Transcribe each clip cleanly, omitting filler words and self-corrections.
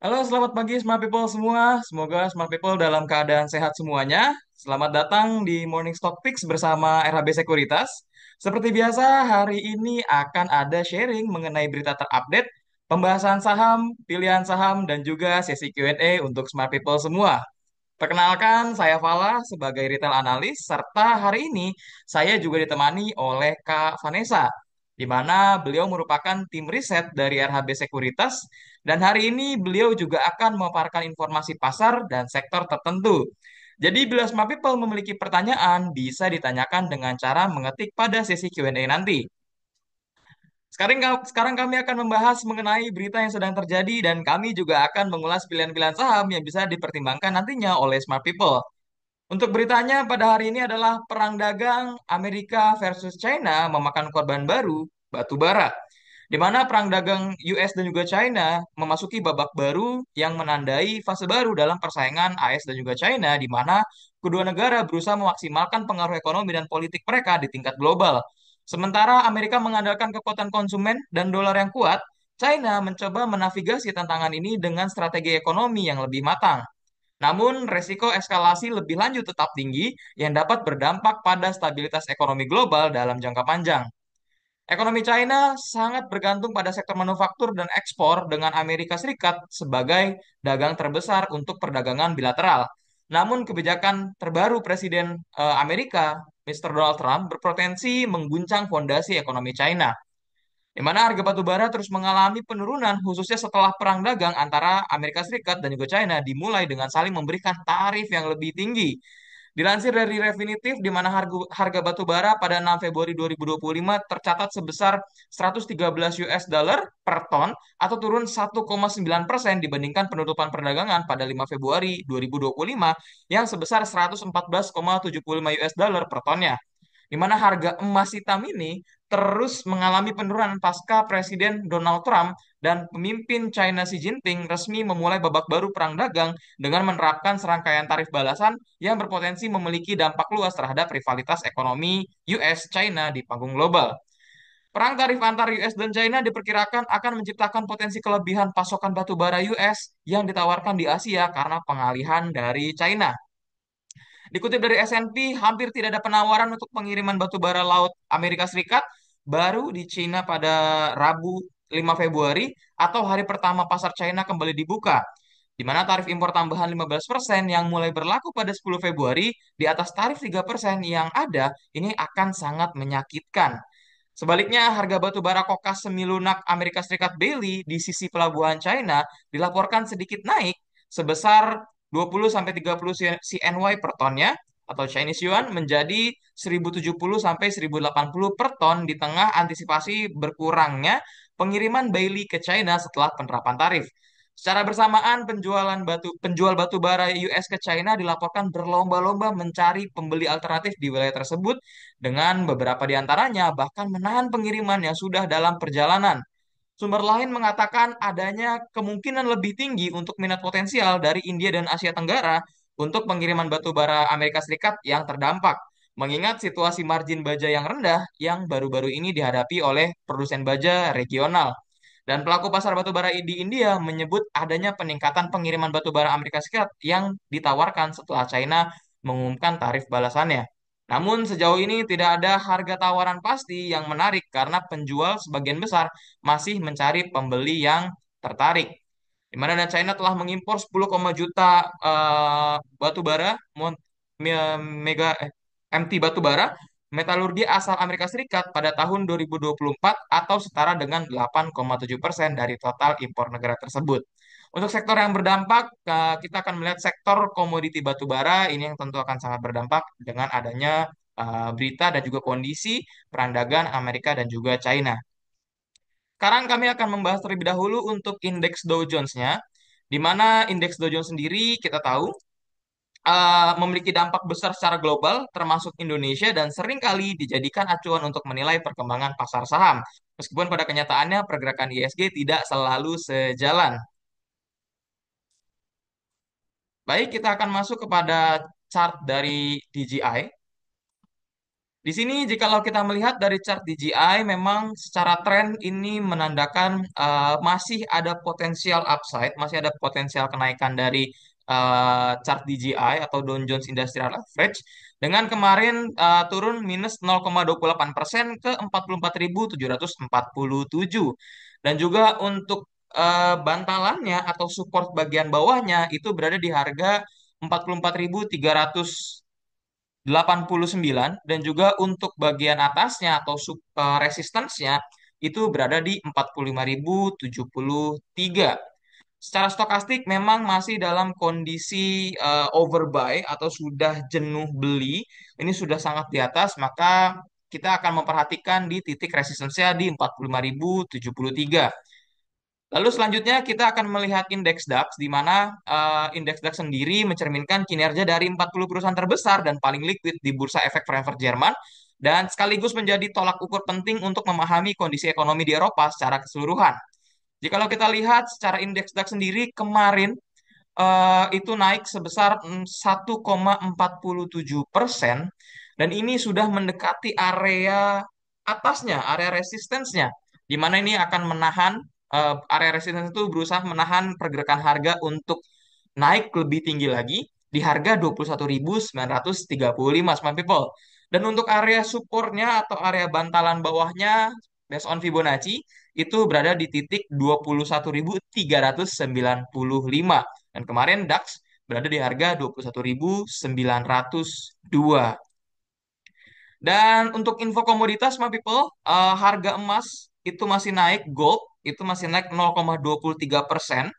Halo, selamat pagi Smart People semua. Semoga Smart People dalam keadaan sehat semuanya. Selamat datang di Morning Stock Picks bersama RHB Sekuritas. Seperti biasa, hari ini akan ada sharing mengenai berita terupdate, pembahasan saham, pilihan saham, dan juga sesi Q&A untuk Smart People semua. Perkenalkan, saya Fala sebagai retail analis, serta hari ini saya juga ditemani oleh Kak Vanessa, di mana beliau merupakan tim riset dari RHB Sekuritas, dan hari ini beliau juga akan memaparkan informasi pasar dan sektor tertentu. Jadi, bila Smart People memiliki pertanyaan, bisa ditanyakan dengan cara mengetik pada sesi Q&A nanti. Sekarang kami akan membahas mengenai berita yang sedang terjadi dan kami juga akan mengulas pilihan-pilihan saham yang bisa dipertimbangkan nantinya oleh Smart People. Untuk beritanya pada hari ini adalah perang dagang Amerika versus China memakan korban baru, batu bara. Di mana perang dagang US dan juga China memasuki babak baru yang menandai fase baru dalam persaingan AS dan juga China, di mana kedua negara berusaha memaksimalkan pengaruh ekonomi dan politik mereka di tingkat global. Sementara Amerika mengandalkan kekuatan konsumen dan dolar yang kuat, China mencoba menavigasi tantangan ini dengan strategi ekonomi yang lebih matang. Namun, resiko eskalasi lebih lanjut tetap tinggi yang dapat berdampak pada stabilitas ekonomi global dalam jangka panjang. Ekonomi China sangat bergantung pada sektor manufaktur dan ekspor dengan Amerika Serikat sebagai dagang terbesar untuk perdagangan bilateral. Namun, kebijakan terbaru Presiden Amerika, Mr. Donald Trump, berpotensi mengguncang fondasi ekonomi China, di mana harga batu bara terus mengalami penurunan khususnya setelah perang dagang antara Amerika Serikat dan juga China dimulai dengan saling memberikan tarif yang lebih tinggi. Dilansir dari Refinitiv, di mana harga batu bara pada 6 Februari 2025 tercatat sebesar 113 US dollar per ton atau turun 1,9% dibandingkan penutupan perdagangan pada 5 Februari 2025 yang sebesar 114,75 US dollar per tonnya, di mana harga emas hitam ini terus mengalami penurunan pasca Presiden Donald Trump dan pemimpin China Xi Jinping resmi memulai babak baru perang dagang dengan menerapkan serangkaian tarif balasan yang berpotensi memiliki dampak luas terhadap rivalitas ekonomi US-China di panggung global. Perang tarif antar US dan China diperkirakan akan menciptakan potensi kelebihan pasokan batu bara US yang ditawarkan di Asia karena pengalihan dari China. Dikutip dari S&P, hampir tidak ada penawaran untuk pengiriman batu bara laut Amerika Serikat baru di China pada Rabu 5 Februari atau hari pertama pasar China kembali dibuka, di mana tarif impor tambahan 15% yang mulai berlaku pada 10 Februari di atas tarif 3% yang ada ini akan sangat menyakitkan. Sebaliknya, harga batu bara kokas semi lunak Amerika Serikat Bailey di sisi pelabuhan China dilaporkan sedikit naik sebesar 20-30 CNY per tonnya atau Chinese Yuan menjadi 1070 sampai 1080 per ton di tengah antisipasi berkurangnya pengiriman Bailey ke China setelah penerapan tarif. Secara bersamaan, penjual batu bara US ke China dilaporkan berlomba-lomba mencari pembeli alternatif di wilayah tersebut dengan beberapa di antaranya bahkan menahan pengiriman yang sudah dalam perjalanan. Sumber lain mengatakan adanya kemungkinan lebih tinggi untuk minat potensial dari India dan Asia Tenggara untuk pengiriman batu bara Amerika Serikat yang terdampak, mengingat situasi margin baja yang rendah yang baru-baru ini dihadapi oleh produsen baja regional. Dan pelaku pasar batu bara di India menyebut adanya peningkatan pengiriman batu bara Amerika Serikat yang ditawarkan setelah China mengumumkan tarif balasannya. Namun sejauh ini tidak ada harga tawaran pasti yang menarik karena penjual sebagian besar masih mencari pembeli yang tertarik. Di mana dan China telah mengimpor 10, juta batu bara, mega MT batu bara metalurgi asal Amerika Serikat pada tahun 2024 atau setara dengan 8,7% dari total impor negara tersebut. Untuk sektor yang berdampak, kita akan melihat sektor komoditi batu bara ini yang tentu akan sangat berdampak dengan adanya berita dan juga kondisi perang dagang Amerika dan juga China. Sekarang kami akan membahas terlebih dahulu untuk indeks Dow Jones-nya, di mana indeks Dow Jones sendiri kita tahu memiliki dampak besar secara global, termasuk Indonesia, dan seringkali dijadikan acuan untuk menilai perkembangan pasar saham. Meskipun pada kenyataannya pergerakan ISG tidak selalu sejalan. Baik, kita akan masuk kepada chart dari DJI. Di sini jikalau kita melihat dari chart DJI memang secara tren ini menandakan masih ada potensial upside, masih ada potensial kenaikan dari chart DJI atau Dow Jones Industrial Average dengan kemarin turun minus 0,28% ke 44.747. Dan juga untuk bantalannya atau support bagian bawahnya itu berada di harga 44.389 dan juga untuk bagian atasnya atau resistance-nya itu berada di 45.073. Secara stokastik memang masih dalam kondisi overbuy atau sudah jenuh beli, ini sudah sangat di atas, maka kita akan memperhatikan di titik resistance-nya di 45.073. Lalu selanjutnya kita akan melihat indeks DAX, di mana indeks DAX sendiri mencerminkan kinerja dari 40 perusahaan terbesar dan paling liquid di Bursa Efek Frankfurt Jerman, dan sekaligus menjadi tolak ukur penting untuk memahami kondisi ekonomi di Eropa secara keseluruhan. Jikalau kita lihat secara indeks DAX sendiri kemarin itu naik sebesar 1,47%, dan ini sudah mendekati area atasnya, area resistance-nya, di mana ini akan menahan area resistance itu berusaha menahan pergerakan harga untuk naik lebih tinggi lagi di harga 21.935 smart people. Dan untuk area supportnya atau area bantalan bawahnya based on Fibonacci itu berada di titik 21.395. Dan kemarin DAX berada di harga 21.902. Dan untuk info komoditas, my people, harga emas itu masih naik, gold itu masih naik 0,23%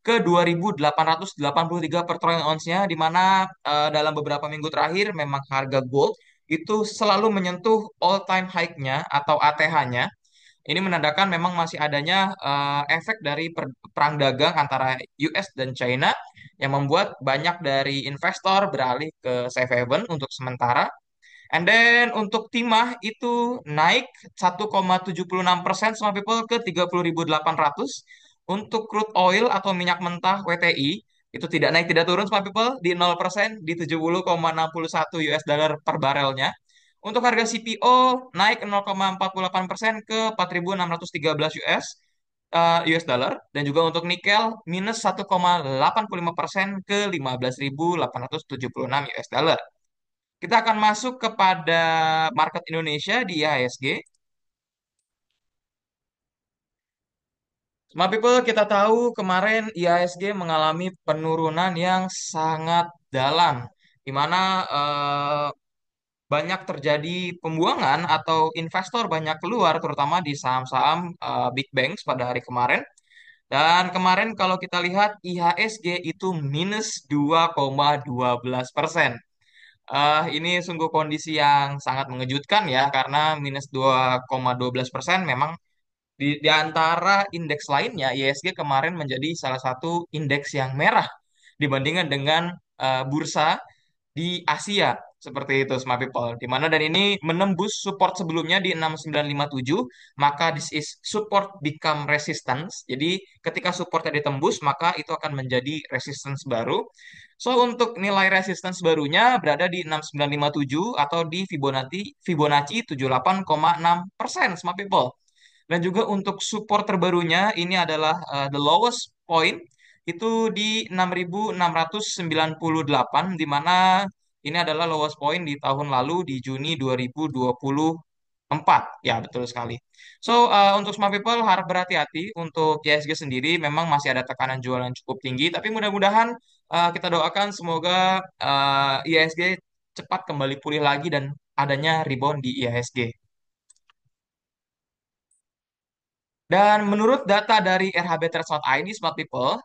ke 2.883 per troy ounce-nya, di mana dalam beberapa minggu terakhir memang harga gold itu selalu menyentuh all-time high-nya atau ATH-nya. Ini menandakan memang masih adanya efek dari perang dagang antara US dan China yang membuat banyak dari investor beralih ke safe haven untuk sementara. And then untuk timah itu naik 1,76% sama people ke 30.800. Untuk crude oil atau minyak mentah WTI itu tidak naik tidak turun sama people di 0% di 70,61 US dollar per barelnya. Untuk harga CPO naik 0,48% ke 4.613 US dollar, dan juga untuk nikel minus 1,85% ke 15.876 US dollar. Kita akan masuk kepada market Indonesia di IHSG. Smart people, kita tahu kemarin IHSG mengalami penurunan yang sangat dalam, di mana banyak terjadi pembuangan atau investor banyak keluar, terutama di saham-saham big banks pada hari kemarin. Dan kemarin kalau kita lihat IHSG itu minus 2,12%. Ini sungguh kondisi yang sangat mengejutkan ya, karena minus 2,12% memang di antara indeks lainnya, ISG kemarin menjadi salah satu indeks yang merah dibandingkan dengan bursa di Asia. Seperti itu, Smart People. Di mana dan ini menembus support sebelumnya di 6957, maka this is support become resistance. Jadi ketika supportnya ditembus, maka itu akan menjadi resistance baru. So, untuk nilai resistance barunya berada di 6957 atau di Fibonacci 78,6%, Smart People. Dan juga untuk support terbarunya ini adalah the lowest point itu di 6.698, di mana ini adalah lowest point di tahun lalu di Juni 2024. Ya, betul sekali. So, untuk smart people harap berhati-hati untuk ISG sendiri memang masih ada tekanan jual yang cukup tinggi, tapi mudah-mudahan kita doakan semoga ISG cepat kembali pulih lagi dan adanya rebound di IHSG. Dan menurut data dari RHB-Trades.id, Smart People,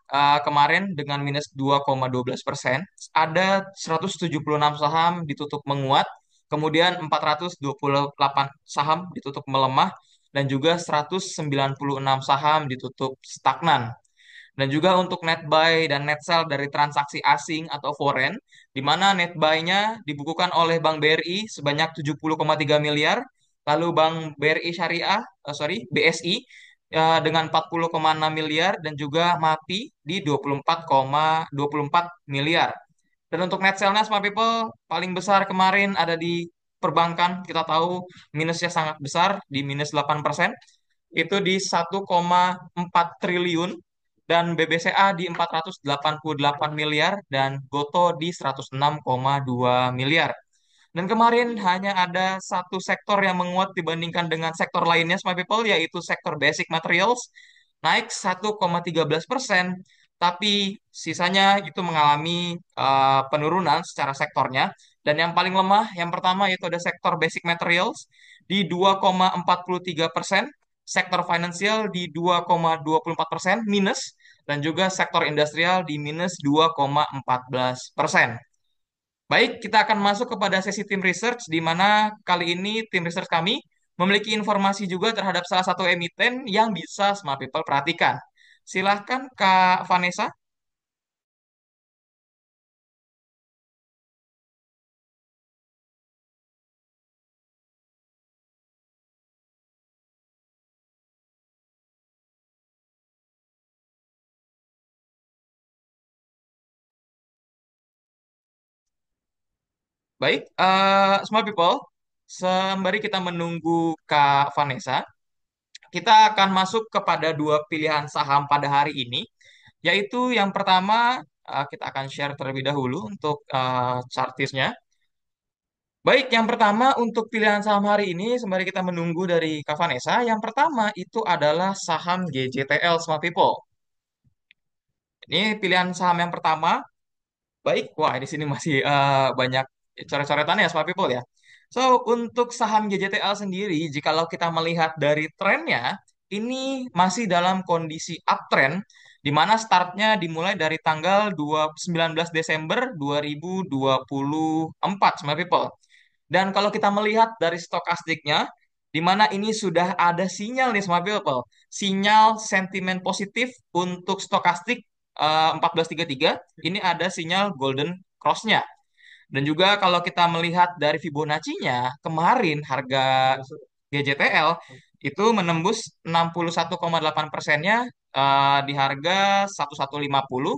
kemarin dengan minus 2,12%, ada 176 saham ditutup menguat, kemudian 428 saham ditutup melemah, dan juga 196 saham ditutup stagnan. Dan juga untuk net buy dan net sell dari transaksi asing atau foreign, di mana net buy-nya dibukukan oleh Bank BRI sebanyak 70,3 miliar, lalu Bank BRI Syariah, BSI, dengan 40,6 miliar, dan juga MAPI di 24,24 miliar. Dan untuk net sell-nya, Smart People, paling besar kemarin ada di perbankan kita tahu minusnya sangat besar di minus 8%, itu di 1,4 triliun, dan BBCA di 488 miliar, dan Goto di 106,2 miliar. Dan kemarin hanya ada satu sektor yang menguat dibandingkan dengan sektor lainnya, Smart People, yaitu sektor basic materials, naik 1,13%, tapi sisanya itu mengalami penurunan secara sektornya. Dan yang paling lemah, yang pertama yaitu ada sektor basic materials di 2,43%, sektor finansial di 2,24% minus, dan juga sektor industrial di minus 2,14%. Baik, kita akan masuk kepada sesi tim research, di mana kali ini tim research kami memiliki informasi juga terhadap salah satu emiten yang bisa Smart People perhatikan. Silahkan Kak Vanessa. Baik, Smart People, sembari kita menunggu Kak Vanessa, kita akan masuk kepada dua pilihan saham pada hari ini, yaitu yang pertama, kita akan share terlebih dahulu untuk chartisnya. Baik, yang pertama untuk pilihan saham hari ini, sembari kita menunggu dari Kak Vanessa, yang pertama itu adalah saham GJTL, Smart People. Ini pilihan saham yang pertama. Baik, wah di sini masih banyak coret-coretannya ya, Smart People ya. So, untuk saham GJTL sendiri, jikalau kita melihat dari trennya, ini masih dalam kondisi uptrend, di mana startnya dimulai dari tanggal 19 Desember 2024, Smart People. Dan kalau kita melihat dari stokastiknya, di mana ini sudah ada sinyal nih Smart People, sinyal sentimen positif untuk stokastik 1433, ini ada sinyal golden cross-nya. Dan juga kalau kita melihat dari Fibonacci-nya, kemarin harga GJTL itu menembus 61,8%-nya di harga 1150.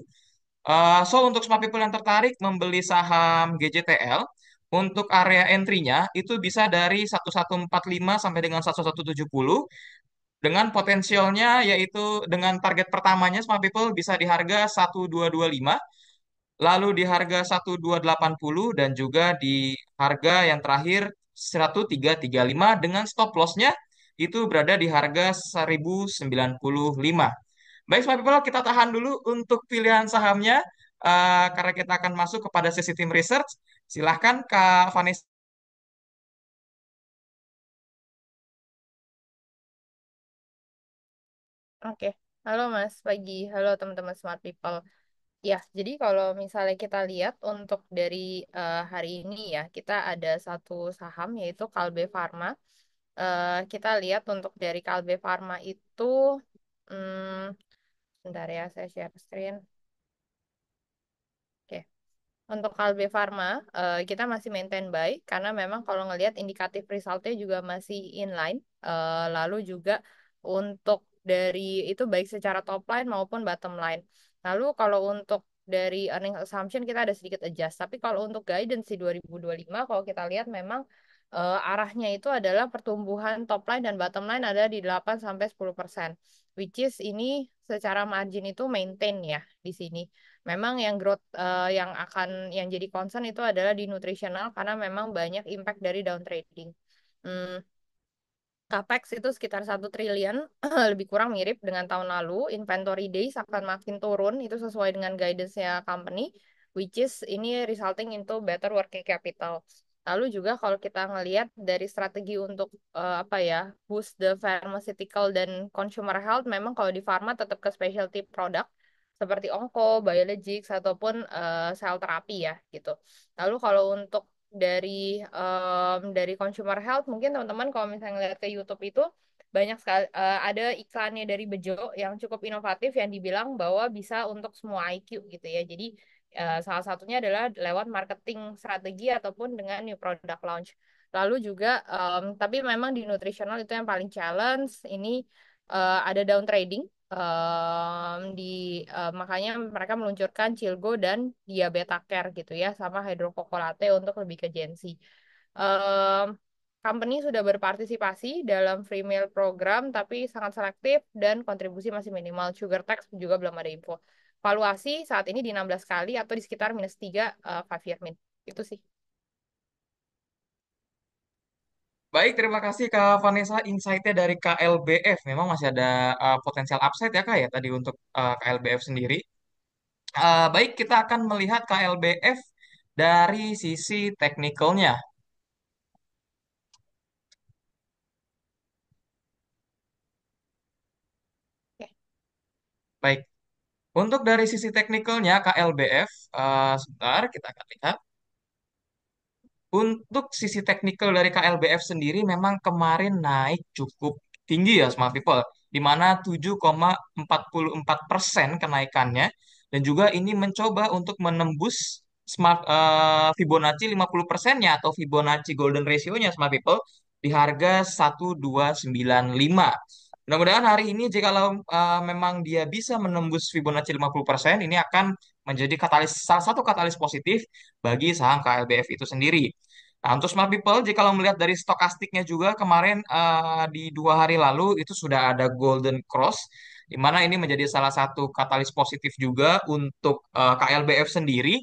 So, untuk smart people yang tertarik membeli saham GJTL, untuk area entry-nya itu bisa dari 1145 sampai dengan 1170, dengan potensialnya yaitu dengan target pertamanya smart people bisa di harga 1225, lalu di harga 1280, dan juga di harga yang terakhir 1335, dengan stop loss-nya itu berada di harga 1095. Baik, Smart People, kita tahan dulu untuk pilihan sahamnya karena kita akan masuk kepada sesi tim research. Silahkan Kak Vanessa. Oke, halo Mas Pagi, halo teman-teman Smart People. Ya, jadi kalau misalnya kita lihat untuk dari hari ini ya, kita ada satu saham yaitu Kalbe Farma. Kita lihat untuk dari Kalbe Farma itu, hmm, bentar ya, saya share screen. Oke. Untuk Kalbe Farma, kita masih maintain buy karena memang kalau ngelihat indikatif resultnya juga masih inline. Lalu juga untuk dari itu baik secara top line maupun bottom line. Lalu kalau untuk dari earning assumption kita ada sedikit adjust. Tapi kalau untuk guidance di 2025, kalau kita lihat memang arahnya itu adalah pertumbuhan top line dan bottom line ada di 8 sampai 10%. Which is ini secara margin itu maintain ya di sini. Memang yang growth yang jadi concern itu adalah di nutritional karena memang banyak impact dari down trading. Hmm, Capex itu sekitar 1 triliun, lebih kurang mirip dengan tahun lalu. Inventory days akan makin turun, itu sesuai dengan guidance-nya company, which is ini resulting into better working capital. Lalu juga kalau kita ngelihat dari strategi untuk apa ya, boost the pharmaceutical dan consumer health, memang kalau di pharma tetap ke specialty product seperti onko, biologics ataupun cell therapy ya gitu. Lalu kalau untuk dari consumer health mungkin teman-teman kalau misalnya ngeliat ke YouTube itu banyak sekali ada iklannya dari Bejo yang cukup inovatif yang dibilang bahwa bisa untuk semua IQ gitu ya. Jadi salah satunya adalah lewat marketing strategi ataupun dengan new product launch. Lalu juga tapi memang di nutritional itu yang paling challenge ini ada down trading di makanya mereka meluncurkan Cilgo dan Diabeta Care gitu ya sama Hydrococolate untuk lebih ke Gen Z. em, company sudah berpartisipasi dalam free meal program, tapi sangat selektif dan kontribusi masih minimal. Sugar tax juga belum ada info. Valuasi saat ini di 16 kali atau di sekitar -3 5 year min. Itu sih. Baik, terima kasih Kak Vanessa insight-nya dari KLBF. Memang masih ada potensial upside ya Kak ya tadi untuk KLBF sendiri. Baik, kita akan melihat KLBF dari sisi teknikalnya. Oke. Baik, untuk dari sisi teknikalnya KLBF, sebentar kita akan lihat. Untuk sisi teknikal dari KLBF sendiri memang kemarin naik cukup tinggi ya Smart People, di mana 7,44% kenaikannya, dan juga ini mencoba untuk menembus Fibonacci 50%-nya atau Fibonacci Golden Ratio-nya Smart People di harga 1295. Mudah-mudahan hari ini jikalau memang dia bisa menembus Fibonacci 50%, ini akan menjadi salah satu katalis positif bagi saham KLBF itu sendiri. Nah, untuk smart people, jika lo melihat dari stokastiknya juga kemarin di 2 hari lalu itu sudah ada golden cross, di mana ini menjadi salah satu katalis positif juga untuk KLBF sendiri.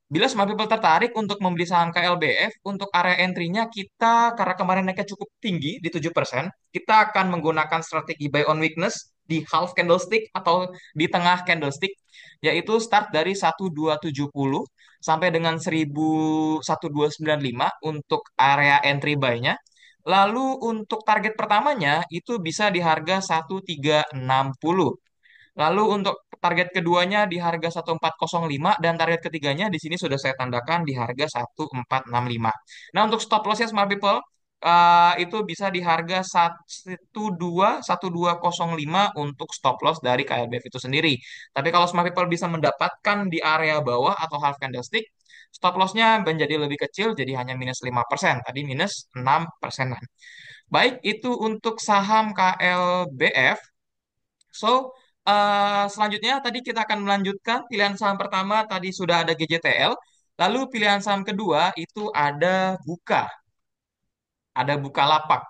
Bila smart people tertarik untuk membeli saham KLBF, untuk area entry-nya kita, karena kemarin naiknya cukup tinggi di 7%, kita akan menggunakan strategi buy on weakness di half candlestick atau di tengah candlestick, yaitu start dari 1270 sampai dengan 1295 untuk area entry buy-nya. Lalu untuk target pertamanya itu bisa di harga 1360. Lalu untuk target keduanya di harga 1405 dan target ketiganya di sini sudah saya tandakan di harga 1465. Nah, untuk stop lossnya Smart People itu bisa di harga 1205 untuk stop loss dari KLBF itu sendiri. Tapi kalau Smart People bisa mendapatkan di area bawah atau half candlestick, stop lossnya menjadi lebih kecil jadi hanya -5%. Tadi -6%. Baik, itu untuk saham KLBF. So, selanjutnya tadi kita akan melanjutkan pilihan saham pertama tadi sudah ada GJTL, lalu pilihan saham kedua itu ada Bukalapak.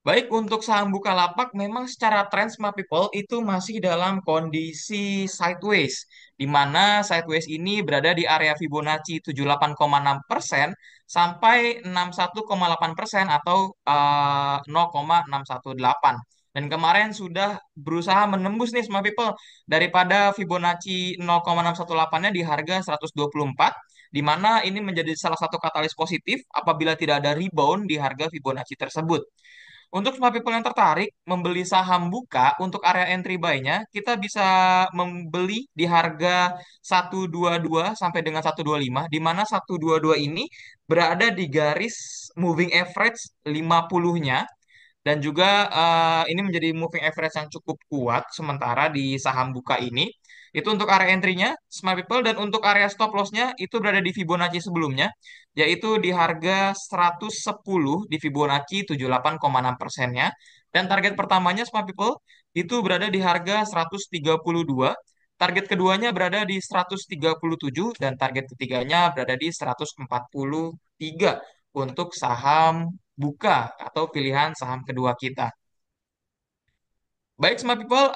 Baik, untuk saham Bukalapak memang secara tren Smart People itu masih dalam kondisi sideways, di mana sideways ini berada di area Fibonacci 78,6% sampai 61,8% atau 0,618. Dan kemarin sudah berusaha menembus nih Smart People daripada Fibonacci 0,618-nya di harga 124, di mana ini menjadi salah satu katalis positif apabila tidak ada rebound di harga Fibonacci tersebut. Untuk smart people yang tertarik membeli saham Buka untuk area entry buy-nya, kita bisa membeli di harga 122 sampai dengan 125, di mana 122 ini berada di garis moving average 50-nya, dan juga ini menjadi moving average yang cukup kuat sementara di saham Buka ini. Itu untuk area entry-nya, Smart People, dan untuk area stop loss-nya itu berada di Fibonacci sebelumnya, yaitu di harga 110 di Fibonacci 78,6%-nya. Dan target pertamanya Smart People itu berada di harga 132, target keduanya berada di 137, dan target ketiganya berada di 143 untuk saham Buka atau pilihan saham kedua kita. Baik, Smart People,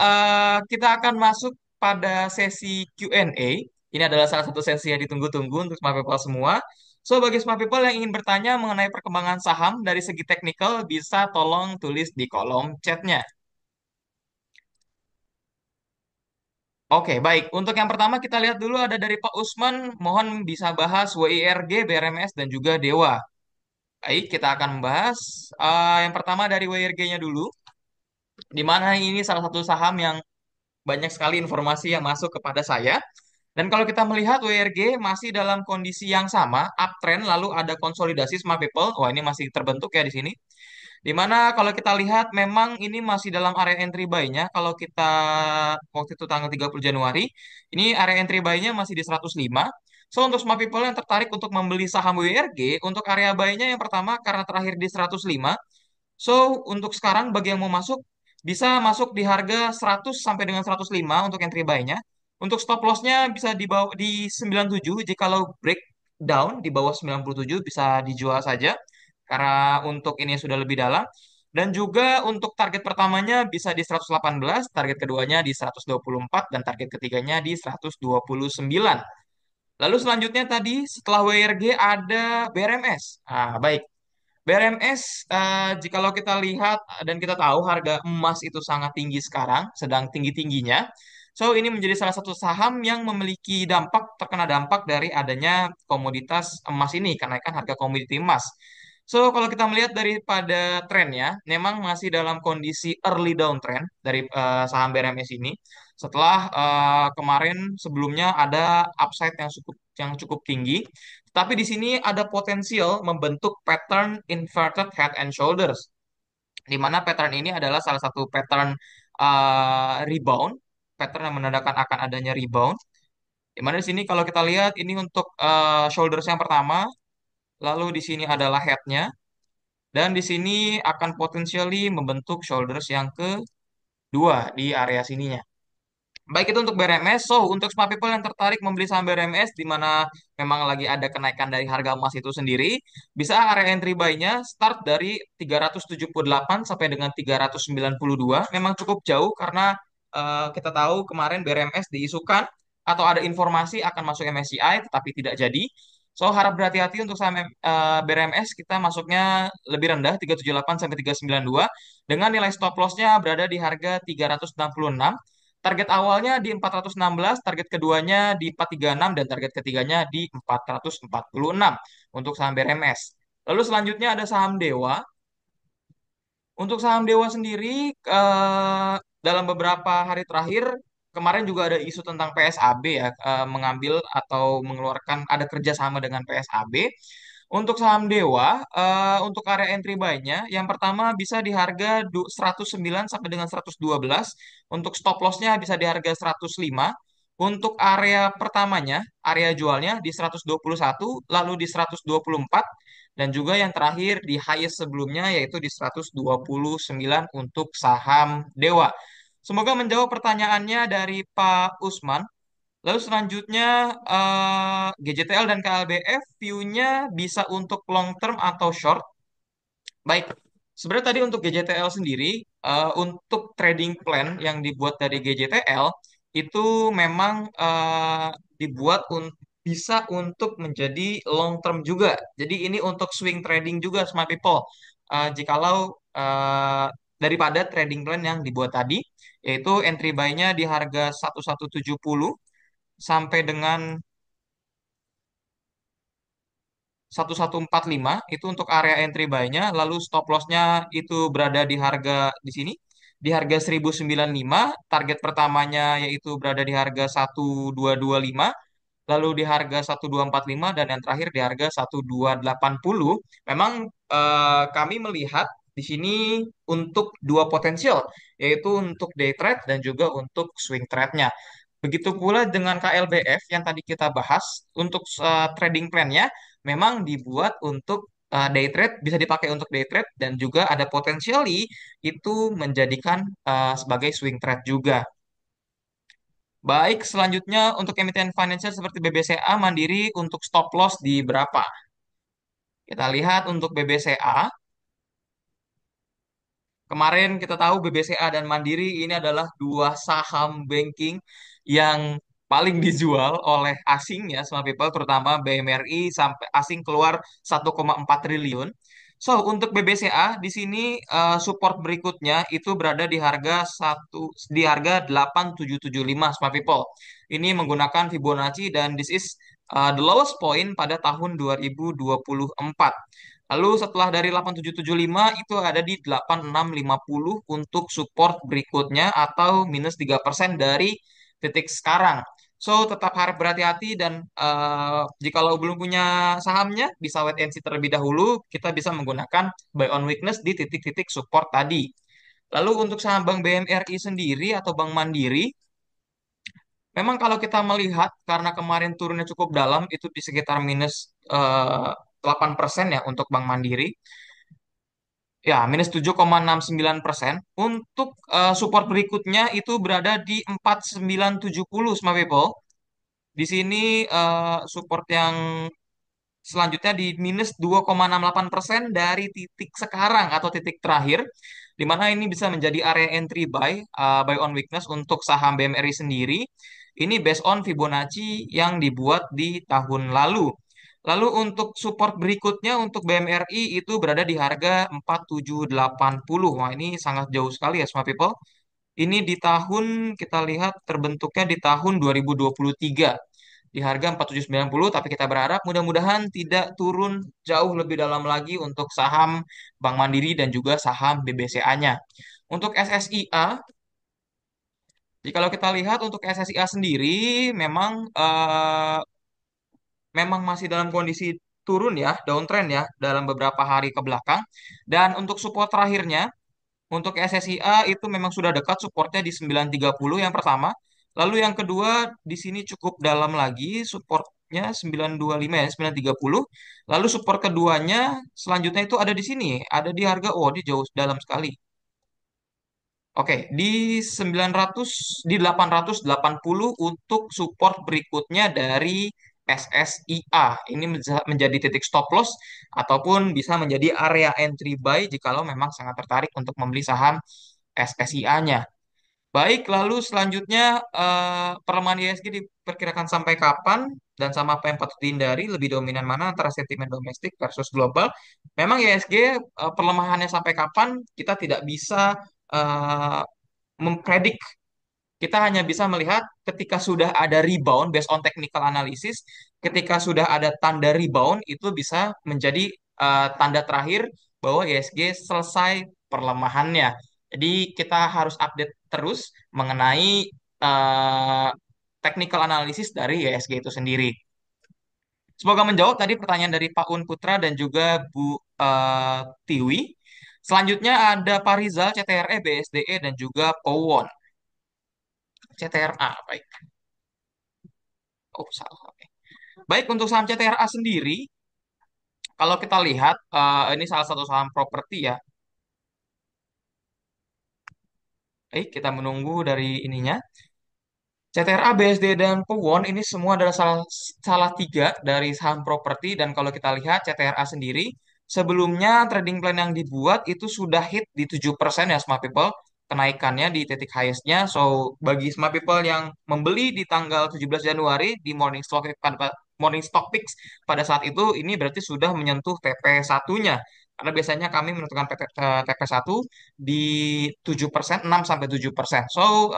kita akan masuk pada sesi Q&A. Ini adalah salah satu sesi yang ditunggu-tunggu untuk Smart People semua. So, bagi Smart People yang ingin bertanya mengenai perkembangan saham dari segi teknikal, bisa tolong tulis di kolom chatnya. Oke, baik. Untuk yang pertama kita lihat dulu ada dari Pak Usman. Mohon bisa bahas WIRG, BRMS, dan juga Dewa. Baik, kita akan membahas yang pertama dari WIRG-nya dulu, di mana ini salah satu saham yang banyak sekali informasi yang masuk kepada saya. Dan kalau kita melihat WRG masih dalam kondisi yang sama, uptrend, lalu ada konsolidasi Smart People. Wah, ini masih terbentuk ya di sini. Di mana kalau kita lihat memang ini masih dalam area entry buy-nya. Kalau kita waktu itu tanggal 30 Januari, ini area entry buy-nya masih di 105. So, untuk Smart People yang tertarik untuk membeli saham WRG, untuk area buy-nya yang pertama karena terakhir di 105. So, untuk sekarang bagi yang mau masuk, bisa masuk di harga 100 sampai dengan 105 untuk entry buy-nya. Untuk stop loss-nya bisa di bawah di 97 jikalau break down di bawah 97 bisa dijual saja karena untuk ini sudah lebih dalam. Dan juga untuk target pertamanya bisa di 118, target keduanya di 124, dan target ketiganya di 129. Lalu selanjutnya tadi setelah WRG ada BRMS. Ah, baik. BRMS, jikalau kita lihat dan kita tahu harga emas itu sangat tinggi sekarang, sedang tinggi-tingginya. So, ini menjadi salah satu saham yang memiliki terkena dampak dari adanya komoditas emas ini, kenaikan harga komoditi emas. So, kalau kita melihat daripada trennya, memang masih dalam kondisi early downtrend dari saham BRMS ini. Setelah kemarin sebelumnya ada upside yang cukup tinggi, tapi di sini ada potensial membentuk pattern inverted head and shoulders, di mana pattern ini adalah salah satu pattern rebound, pattern yang menandakan akan adanya rebound. Di mana di sini kalau kita lihat ini untuk shoulders yang pertama, lalu di sini adalah headnya, dan di sini akan potentially membentuk shoulders yang kedua di area sininya. Baik itu untuk BRMS. So, untuk smart people yang tertarik membeli saham BRMS di mana memang lagi ada kenaikan dari harga emas itu sendiri, bisa area entry buy-nya start dari 378 sampai dengan 392. Memang cukup jauh karena kita tahu kemarin BRMS diisukan atau ada informasi akan masuk MSCI tetapi tidak jadi. So, harap berhati-hati untuk saham BRMS, kita masuknya lebih rendah 378 sampai 392 dengan nilai stop loss-nya berada di harga 366. Target awalnya di 416, target keduanya di 436, dan target ketiganya di 446 untuk saham BRMS. Lalu selanjutnya ada saham Dewa. Untuk saham Dewa sendiri, dalam beberapa hari terakhir, kemarin juga ada isu tentang PSAB ya, mengambil atau mengeluarkan ada kerjasama dengan PSAB. Untuk saham Dewa, untuk area entry buy-nya, yang pertama bisa di harga 109 sampai dengan 112. Untuk stop loss-nya bisa di harga 105. Untuk area pertamanya, area jualnya di 121, lalu di 124, dan juga yang terakhir di highest sebelumnya yaitu di 129 untuk saham Dewa. Semoga menjawab pertanyaannya dari Pak Usman. Lalu selanjutnya GJTL dan KLBF view-nya bisa untuk long term atau short. Baik, sebenarnya tadi untuk GJTL sendiri, untuk trading plan yang dibuat dari GJTL itu memang dibuat bisa untuk menjadi long term juga. Jadi ini untuk swing trading juga, smart people. Jikalau eh, daripada trading plan yang dibuat tadi, yaitu entry buy-nya di harga 1170 sampai dengan 1145 itu untuk area entry buy-nya, lalu stop loss-nya itu berada di harga di sini, di harga 1095, target pertamanya yaitu berada di harga 1225, lalu di harga 1245, dan yang terakhir di harga 1280. Memang kami melihat di sini untuk dua potensial, yaitu untuk day trade dan juga untuk swing trade-nya. Begitu pula dengan KLBF yang tadi kita bahas, untuk trading plan-nya memang dibuat untuk day trade, bisa dipakai untuk day trade, dan juga ada potensiali itu menjadikan sebagai swing trade juga. Baik, selanjutnya untuk emiten financial seperti BBCA, Mandiri, untuk stop loss di berapa? Kita lihat untuk BBCA. Kemarin kita tahu BBCA dan Mandiri ini adalah dua saham banking yang paling dijual oleh asing ya, semua people, terutama BMRI sampai asing keluar 1,4 triliun. So, untuk BBCA di sini support berikutnya itu berada di harga di harga 8775, semua people. Ini menggunakan Fibonacci dan this is the lowest point pada tahun 2024. Lalu setelah dari 8775 itu ada di 8650 untuk support berikutnya atau minus 3% dari titik sekarang. So, tetap harap berhati-hati dan jikalau belum punya sahamnya, bisa wait and see terlebih dahulu. Kita bisa menggunakan buy on weakness di titik-titik support tadi. Lalu untuk saham Bank BMRI sendiri atau Bank Mandiri, memang kalau kita melihat karena kemarin turunnya cukup dalam, itu di sekitar minus 8% ya untuk Bank Mandiri. Ya, minus 7,69%. Untuk support berikutnya itu berada di 4970, Smart People. Di sini support yang selanjutnya di minus 2,68% dari titik sekarang atau titik terakhir, di mana ini bisa menjadi area entry buy on weakness untuk saham BMRI sendiri. Ini based on Fibonacci yang dibuat di tahun lalu. Lalu untuk support berikutnya untuk BMRI itu berada di harga 4780. Wah, ini sangat jauh sekali ya, semua people. Ini di tahun kita lihat terbentuknya di tahun 2023 di harga 4790, tapi kita berharap mudah-mudahan tidak turun jauh lebih dalam lagi untuk saham Bank Mandiri dan juga saham BBCA-nya. Untuk SSIA, jikalau kita lihat untuk SSIA sendiri memang memang masih dalam kondisi turun ya, downtrend ya dalam beberapa hari ke belakang. Dan untuk support terakhirnya untuk SSIA itu memang sudah dekat supportnya di 930 yang pertama. Lalu yang kedua di sini cukup dalam lagi supportnya 925 ya 930. Lalu support keduanya selanjutnya itu ada di sini, ada di harga oh di jauh dalam sekali. Oke, di 900 di 880 untuk support berikutnya dari SSIA. Ini menjadi titik stop loss ataupun bisa menjadi area entry buy jikalau memang sangat tertarik untuk membeli saham SSIA-nya. Baik, lalu selanjutnya pelemahan ISG diperkirakan sampai kapan dan sama apa yang patut dihindari, lebih dominan mana antara sentimen domestik versus global. Memang ISG pelemahannya sampai kapan kita tidak bisa eh, mempredik, kita hanya bisa melihat ketika sudah ada rebound based on technical analysis, ketika sudah ada tanda rebound itu bisa menjadi tanda terakhir bahwa ISG selesai perlemahannya. Jadi kita harus update terus mengenai technical analysis dari ISG itu sendiri. Semoga menjawab tadi pertanyaan dari Pak Un Putra dan juga Bu Tiwi. Selanjutnya ada Pak Rizal, CTRE, BSDE, dan juga Powon. CTRA, baik. Oh, salah. Oke. Baik, untuk saham CTRA sendiri, kalau kita lihat, ini salah satu saham properti ya. Baik, kita menunggu dari ininya. CTRA, BSD, dan Pewon ini semua adalah salah tiga dari saham properti. Dan kalau kita lihat CTRA sendiri, sebelumnya trading plan yang dibuat itu sudah hit di 7% ya, Smart People. Kenaikannya di titik highest-nya. So, bagi Smart People yang membeli di tanggal 17 Januari di Morning Stock Picks pada saat itu, ini berarti sudah menyentuh TP1-nya. Karena biasanya kami menentukan TP1 di 7%, 6 sampai 7%. So,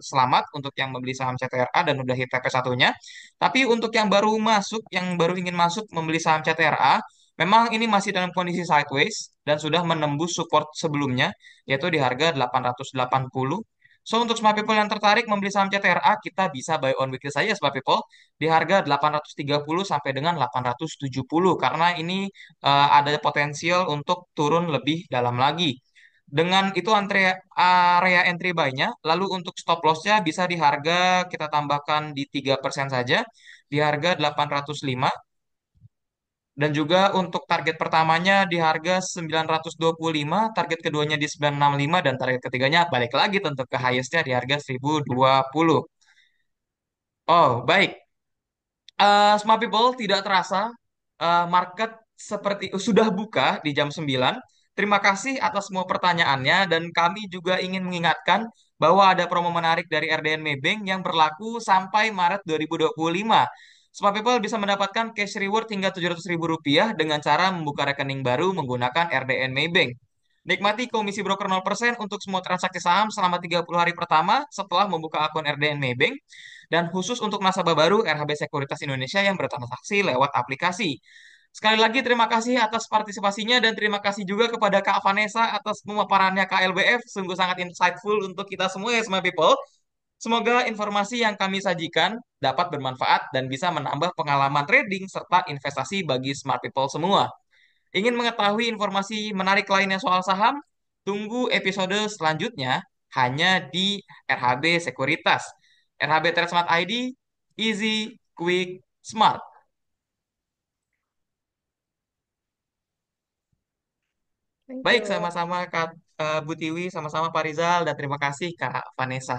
selamat untuk yang membeli saham CTRA dan udah hit TP1-nya. Tapi untuk yang baru masuk, yang baru ingin masuk membeli saham CTRA, memang ini masih dalam kondisi sideways dan sudah menembus support sebelumnya, yaitu di harga 880. So, untuk smart people yang tertarik membeli saham CTRA, kita bisa buy on weekly saja, smart people, di harga 830 sampai dengan 870, karena ini ada potensial untuk turun lebih dalam lagi. Dengan itu area entry buy-nya, lalu untuk stop loss-nya bisa di harga kita tambahkan di 3% saja, di harga 805. Dan juga untuk target pertamanya di harga 925, target keduanya di 965, dan target ketiganya balik lagi tentu ke highest-nya di harga 1020. Oh, baik. Smart people, tidak terasa market seperti sudah buka di jam 9. Terima kasih atas semua pertanyaannya dan kami juga ingin mengingatkan bahwa ada promo menarik dari RDN Maybank yang berlaku sampai Maret 2025. Smart people bisa mendapatkan cash reward hingga Rp700.000 dengan cara membuka rekening baru menggunakan RDN Maybank. Nikmati komisi broker 0% untuk semua transaksi saham selama 30 hari pertama setelah membuka akun RDN Maybank dan khusus untuk nasabah baru RHB Sekuritas Indonesia yang bertransaksi lewat aplikasi. Sekali lagi terima kasih atas partisipasinya dan terima kasih juga kepada Kak Vanessa atas pemaparannya KLBF. Sungguh sangat insightful untuk kita semua ya semua people. Semoga informasi yang kami sajikan dapat bermanfaat dan bisa menambah pengalaman trading serta investasi bagi smart people semua. Ingin mengetahui informasi menarik lainnya soal saham? Tunggu episode selanjutnya hanya di RHB Sekuritas. RHB Trade Smart ID, easy, quick, smart. Thank Baik, you. sama-sama Kak Bu Tiwi, sama-sama Pak Rizal, dan terima kasih Kak Vanessa.